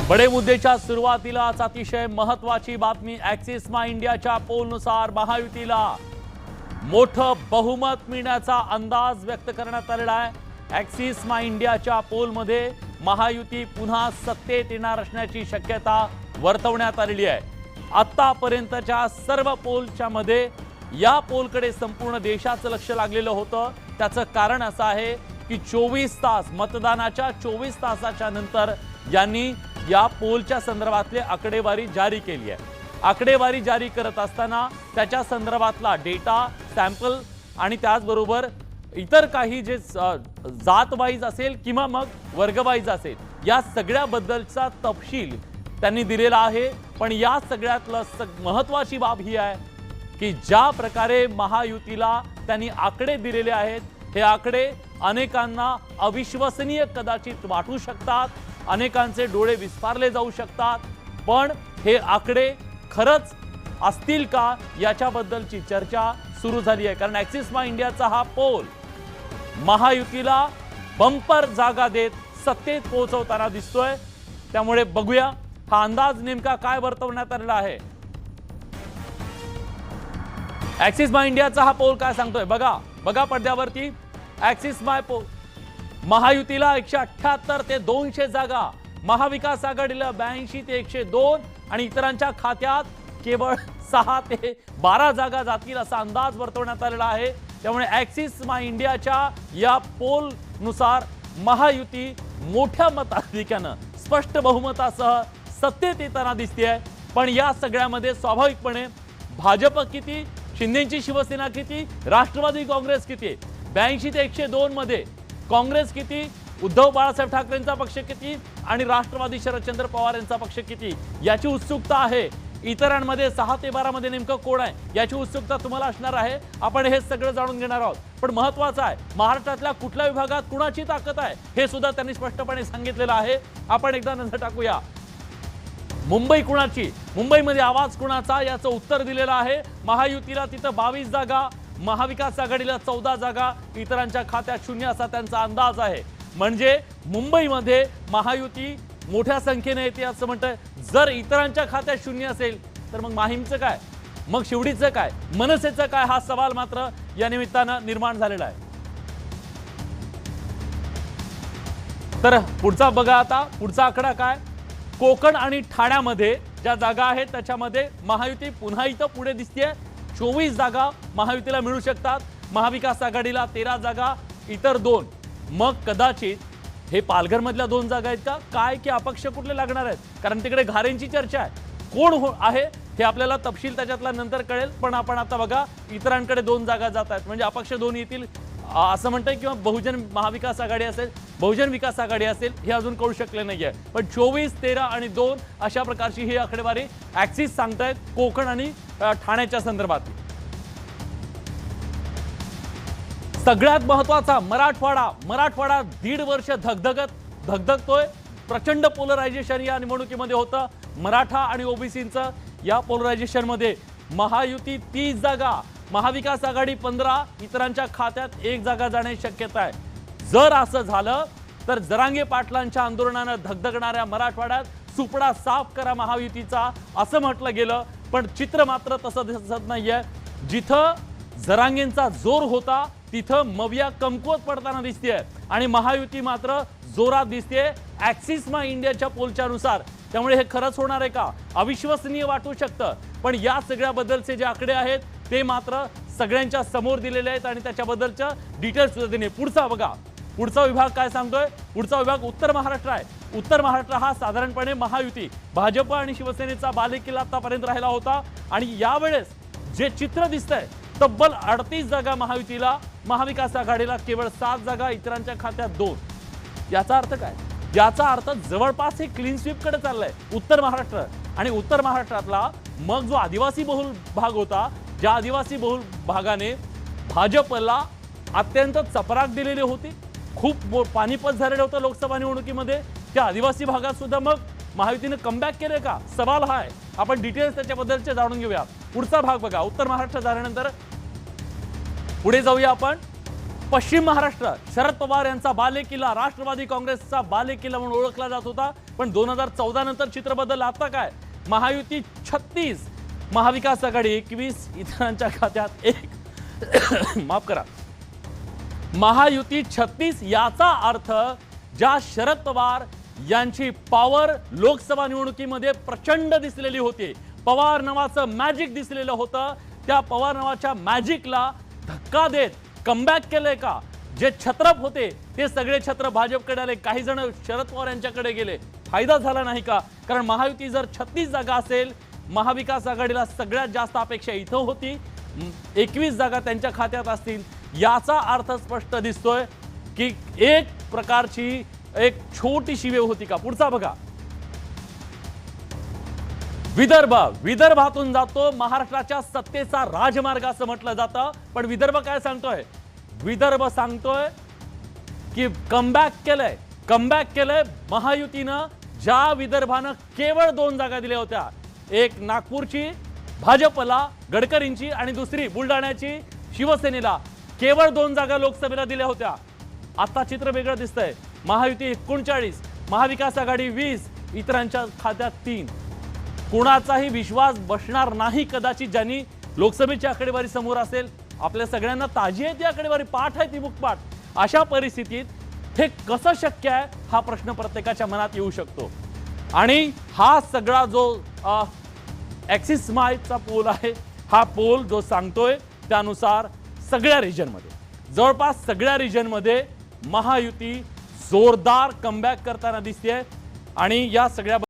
बडे मुद्देच्या सुरुवातीलाच अतिशय महत्त्वाची बातमी। ॲक्सिस मा इंडियाच्या पोलनुसार महायुतीला मोठं बहुमत मिळण्याचा अंदाज व्यक्त करण्यात आलेला आहे। ॲक्सिस मा इंडियाच्या पोलमध्ये महायुती पुन्हा सत्तेत येणार असण्याची शक्यता वर्तवण्यात आलेली आहे। आतापर्यंतच्या सर्व पोलच्या मध्ये या पोलकडे संपूर्ण देशाचं लक्ष लागलेलं होतं। त्याचं कारण असं आहे की 24 तास मतदानाच्या 24 तासाच्या नंतर यांनी या पोलच्या संदर्भातले आकडेवारी जारी केली आहे। आकडेवारी जारी करत असताना त्याच्या संदर्भातला डेटा सॅम्पल आणि त्याचबरोबर इतर काही जे जात वाईज असेल किंवा मग वर्ग वाईज असेल या सगळ्याबद्दलचा तपशील त्यांनी दिलेला आहे। पण या सगळ्यातलं महत्त्वाची बाब ही आहे की ज्या प्रकारे महायुतीला त्यांनी आकडे दिलेले आहेत, हे आकडे अनेकांना अविश्वसनीय कदाचित वाटू शकतात, अनेकांचे डोळे विस्फारले जाऊ शकतात, पण हे आकडे खरंच असतील का याच्याबद्दलची चर्चा सुरू झाली आहे। कारण ॲक्सिस मा इंडियाचा हा पोल महायुतीला बंपर जागा देत सत्तेत पोहोचवताना दिसतोय। त्यामुळे बघूया हा अंदाज नेमका काय वर्तवण्यात आलेला आहे। ॲक्सिस मा इंडियाचा हा पोल काय सांगतोय बघा बघा पडद्यावरती। ॲक्सिस मा पोल महायुतीला 178 ते 200 जागा, महाविकास आघाडीला 82 ते 102 आणि इतरांच्या खात्यात केवळ 6 ते 12 जागा जातील असा अंदाज वर्तवण्यात आलेला आहे। त्यामुळे ॲक्सिस मा इंडियाच्या या पोल नुसार महायुती मोठ्या मताधिक्यानं स्पष्ट बहुमतासह सत्तेत येताना दिसतेय। पण या सगळ्यामध्ये स्वाभाविकपणे भाजप किती, शिंदेची शिवसेना किती, राष्ट्रवादी काँग्रेस किती, 82 ते 102 मध्ये काँग्रेस किती, उद्धव बाळासाहेब ठाकरेंचा पक्ष किती आणि राष्ट्रवादी शरदचंद्र पवार यांचा पक्ष किती याची उत्सुकता आहे। इतरांमध्ये 6 ते 12 मध्ये नेमकं कोण आहे याची उत्सुकता तुम्हाला असणार आहे। आपण हे सगळं जाणून घेणार आहोत। पण महत्त्वाचं आहे महाराष्ट्रातल्या कुठल्या विभागात कुणाची ताकद आहे हे सुद्धा त्यांनी स्पष्टपणे सांगितलेलं आहे। आपण एकदा नजर टाकूया मुंबई कुणाची, मुंबईमध्ये आवाज कुणाचा याचं उत्तर दिलेलं आहे। महायुतीला तिथं 22 जागा, महाविकास आघाडीला 14 जागा, इतरांच्या खात्यात 0 असा त्यांचा अंदाज आहे। म्हणजे मुंबईमध्ये महायुती मोठ्या संख्येने येते असं म्हणतंय। जर इतरांच्या खात्यात 0 असेल तर मग माहीमचं काय, मग शिवडीचं काय, मनसेचं काय हा सवाल मात्र या निमित्तानं निर्माण झालेला आहे। तर पुढचा बघा आता पुढचा आकडा काय। कोकण आणि ठाण्यामध्ये ज्या जागा आहेत त्याच्यामध्ये महायुती पुन्हा इथं पुढे दिसतेय। 24 जागा महायुतीला मिळू शकतात, महाविकास आघाडीला 13 जागा, इतर 2। मग कदाचित हे पालघर मधल्या 2 जागा आहेत का काय की अपक्ष कुठले लागणार आहेत, कारण तिकडे घारेंची चर्चा आहे। कोण आहे हे आपल्याला तपशील त्याच्यातला नंतर कळेल। पण आपण आता बघा इतरांकडे 2 जागा जात आहेत, म्हणजे अपक्ष 2 येतील असं म्हणतंय किंवा बहुजन महाविकास आघाडी असेल, बहुजन विकास आघाडी असेल हे अजून कळू शकले नाहीये। पण 24, 13 आणि 2 अशा प्रकारची ही आकडेवारी ॲक्सिस सांगतायत कोकण आणि ठाण्याच्या संदर्भात। सगळ्यात महत्त्वाचा मराठवाडा, मराठवाडा 1.5 वर्ष धगधगतोय। प्रचंड पोलरायझेशन या निवडणुकीमध्ये होतं मराठा आणि ओबीसींचं। या पोलरायझेशन मध्ये महायुती 30 जागा, महाविकास आघाडी 15, इतरांच्या खात्यात 1 जागा जाण्याची शक्यता आहे। जर असं झालं तर जरांगे पाटलांच्या आंदोलनानं धगधगणाऱ्या मराठवाड्यात सुपडा साफ करा महायुतीचा असं म्हटलं गेलं। पण चित्र मात्र तसं दिसत नाहीये। जिथं जरांगेंचा जोर होता तिथं मविया कमकुवत पडताना दिसतेय आणि महायुती मात्र जोरात दिसतेय ॲक्सिस मा इंडियाच्या पोलच्या नुसार। त्यामुळे हे खरंच होणार आहे का अविश्वसनीय वाटू शकतं। पण या सगळ्याबद्दलचे जे आकडे आहेत ते मात्र सगळ्यांच्या समोर दिलेले आहेत आणि त्याच्याबद्दलच्या डिटेल्स सुद्धा दिले। पुढचा बघा पुढचा विभाग काय सांगतोय। पुढचा विभाग उत्तर महाराष्ट्र आहे। उत्तर महाराष्ट्र हा साधारणपणे महायुती, भाजप आणि शिवसेनेचा बालेकिल्ला आतापर्यंत राहिला होता आणि यावेळेस जे चित्र दिसतंय तब्बल 38 जागा महायुतीला, महाविकास आघाडीला केवळ 7 जागा, इतरांच्या खात्यात 2। याचा अर्थ काय, याचा अर्थ जवळपास हे क्लीन स्वीप कडे चाललंय उत्तर महाराष्ट्र। आणि उत्तर महाराष्ट्रातला मग जो आदिवासी बहुल भाग होता, ज्या आदिवासी बहुल भागाने भाजपला अत्यंत चपराक दिलेली होती, खूप पाणीपत झालेलं होतं लोकसभा निवडणुकीमध्ये, त्या आदिवासी भागात सुद्धा मग महायुतीने कमबॅक केले का सवाल हा आहे। आपण डिटेल्स त्याच्याबद्दलचे जाणून घेऊया। पुढचा भाग बघा उत्तर महाराष्ट्र झाल्यानंतर पुढे जाऊया आपण पश्चिम महाराष्ट्र शरद पवार यांचा बालेकिल्ला, राष्ट्रवादी काँग्रेसचा बालेकिल्ला म्हणून ओळखला जात होता. पण 2014 नंतर चित्र बदललं. आता काय? महायुती 36, महाविकास आघाडी 21, इतरांच्या खात्यात 1. माफ करा, महायुती 36. याचा अर्थ ज्या शरद पवार यांची पॉवर लोकसभा निवडणुकीमध्ये प्रचंड दिसलेली होती, पवार नावाचं मॅजिक दिसलेलं होतं, त्या पवार नावाच्या मॅजिकला धक्का देत कमबॅक केलंय का? जे छत्रप होते ते सगळे छत्र भाजपकडे आले, काही जण शरद पवार यांच्याकडे गेले. फायदा झाला नाही का? कारण महायुती जर 36 जागा असेल, महाविकास आघाडीला सगळ्यात जास्त अपेक्षा इथं होती, 21 जागा त्यांच्या खात्यात असतील. याचा अर्थ स्पष्ट दिसतोय की एक प्रकारची एक छोटीशी वेव होती का? पुढचा बघा. विदर्भातून जातो महाराष्ट्राच्या सत्तेचा राजमार्ग असं म्हटलं जातं. पण विदर्भ काय सांगतोय? विदर्भ सांगतोय की कमबॅक केलंय महायुतीनं. ज्या विदर्भानं केवळ 2 जागा दिल्या होत्या, एक नागपूरची भाजपला गडकरींची आणि दुसरी बुलढाण्याची शिवसेनेला, केवळ 2 जागा लोकसभेला दिल्या होत्या. आता चित्र वेगळं दिसतंय. महायुती 39, महाविकास आघाडी 20, इतरांच्या खात्यात 3. कुणाचाही विश्वास बसणार नाही कदाचित ज्यांनी लोकसभेची आकडेवारी समोर असेल. आपल्या सगळ्यांना ताजी आहे ती आकडेवारी, पाठ आहे ती मुखपाठ. अशा परिस्थितीत हे कसं शक्य आहे हा प्रश्न प्रत्येकाच्या मनात येऊ शकतो. आणि हा सगळा जो ॲक्सिस स्माइलचा पोल आहे, हा पोल जो सांगतोय त्यानुसार सगळ्या रिजनमध्ये, जवळपास सगळ्या रिजनमध्ये महायुती जोरदार कमबॅक करताना दिसते. आणि या सगळ्या